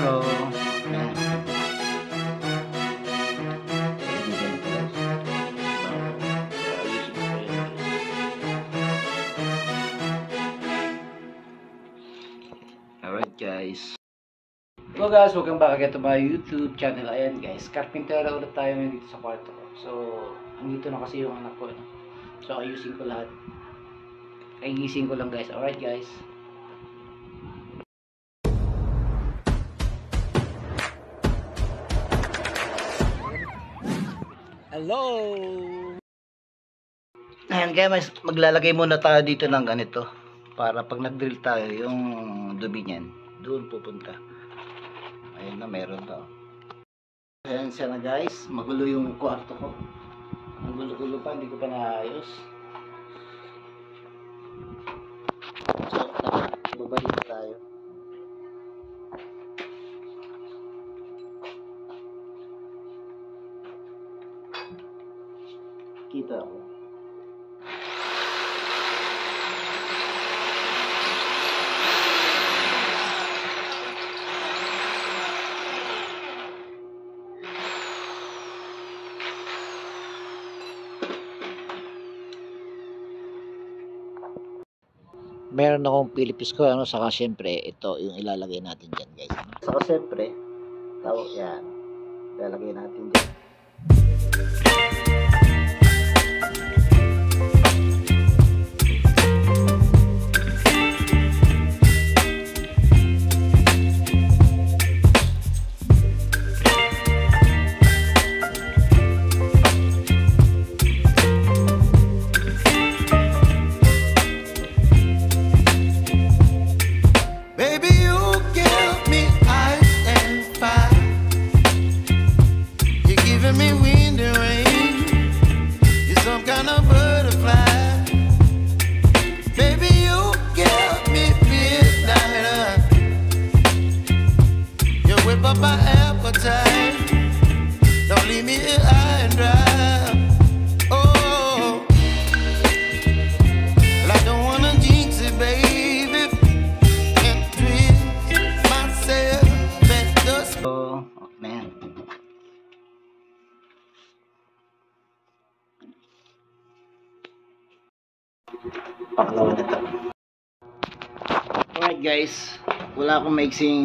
carpintero. Ayan. Alright guys. Hello guys, welcome back again to my YouTube channel. Ayan guys, carpintero ulit tayo ngayon dito sa kwarto ko. So, andito na kasi yung anak ko. No? So, ayusin ko lahat. Kagising ko lang guys. Alright guys. Hello! Ayan guys, maglalagay muna tayo dito ng ganito. Para pag nag-drill tayo, yung dumi niyan, doon pupunta. Ayun na, meron to. Ayan siya na guys, magulo yung kwarto ko. Ang gulo-gulo pa, hindi ko pa naayos. So, babalik tayo. Kita ako. Meron akong Philippines ko, ano, saka syempre ito yung ilalagay natin dyan guys. Saka syempre tawag yan, ilalagay natin dyan. My appetite, don't leave me here high and dry. Oh, well, I don't wanna jinx it, baby, and twist myself at the Oh, man. Pakalawa na ito. Alright guys, wala akong maiksing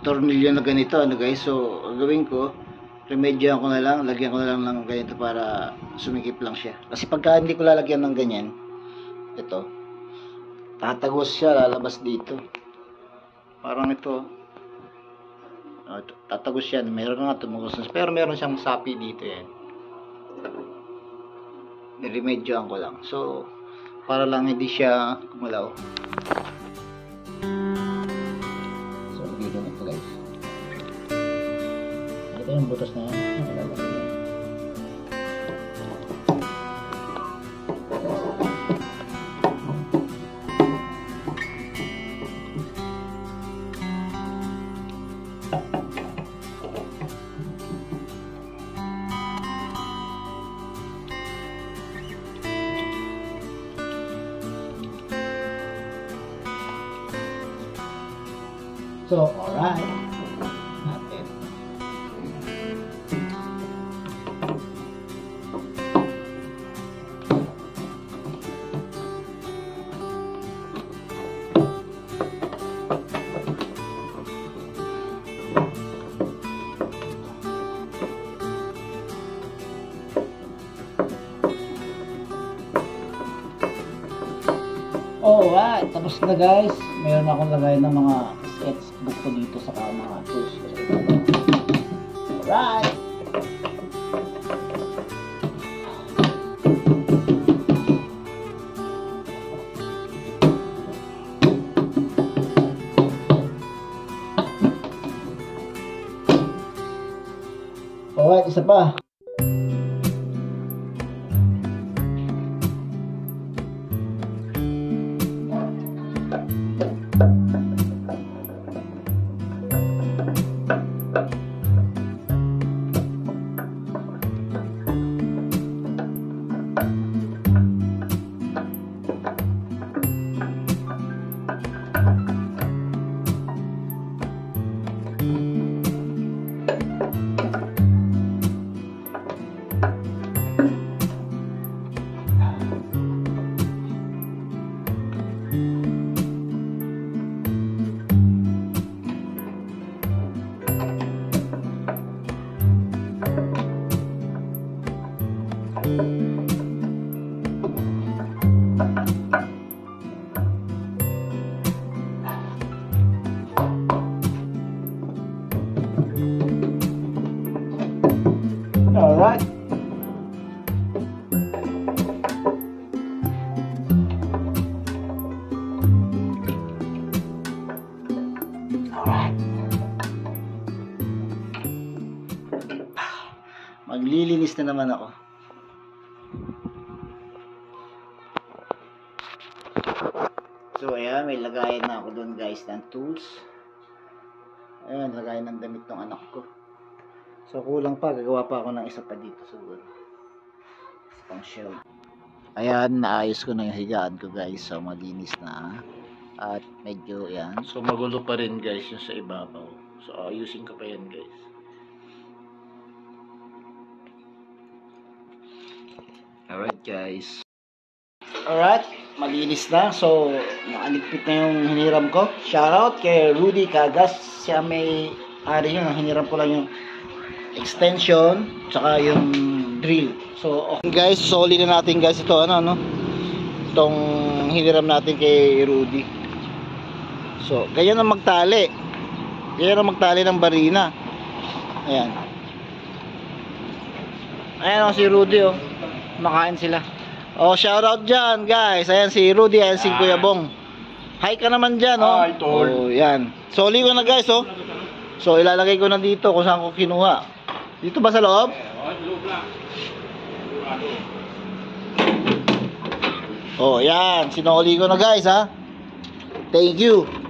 tornilyo na ganito, ano guys. So gawin ko, remedyoan ko na lang, lagyan ko na lang ng ganito para sumikip lang siya. Kasi pagka hindi ko lalagyan ng ganyan, ito, tatagos siya, lalabas dito. Parang ito, tatagos yan. Meron nga tumagos na, pero meron siyang sapi dito yan. Niremedyoan ko lang. So, para lang hindi siya kumalaw. Ganito guys. Ito yung butas na yan. So, alright. Natin. Alright, tapos na guys. Meron akong lagay ng mga sketchbook ko dito sa mga tools. Alright. Alright, isa pa. Alright. Alright. Maglilinis na naman ako. So ayan, may lagayan na ako doon guys ng tools. Ayan, lagayan ng damit ng anak ko. So kulang pa, gagawa pa ako ng isa pa dito siguro. Isa pang shelf. Ayan, naayos ko na yung higaan ko guys. So malinis na. At medyo yan. So magulo pa rin guys yung sa ibabaw. So ayusin ko pa yan guys. Alright guys. Alright, malinis na. So nakaligpit na yung hiniram ko. Shoutout kay Rudy Cagas. Siya may ari yun. Hiniram ko lang yung extension tsaka yung drill. So okay guys, solid na natin guys ito itong hiniram natin kay Rudy. So ganyan ang magtali. Ganyan ang magtali ng barina. Ayan. Ayan si Rudy makain sila. Shout out dyan guys. Ayan si Rudy, ayan si Kuya Bong. Hi ka naman dyan Hi, tol. yan. Solid ko na guys So ilalagay ko na dito kung saan ko kinuha. Dito ba sa loob? Yan. Sinuli ko na guys Thank you.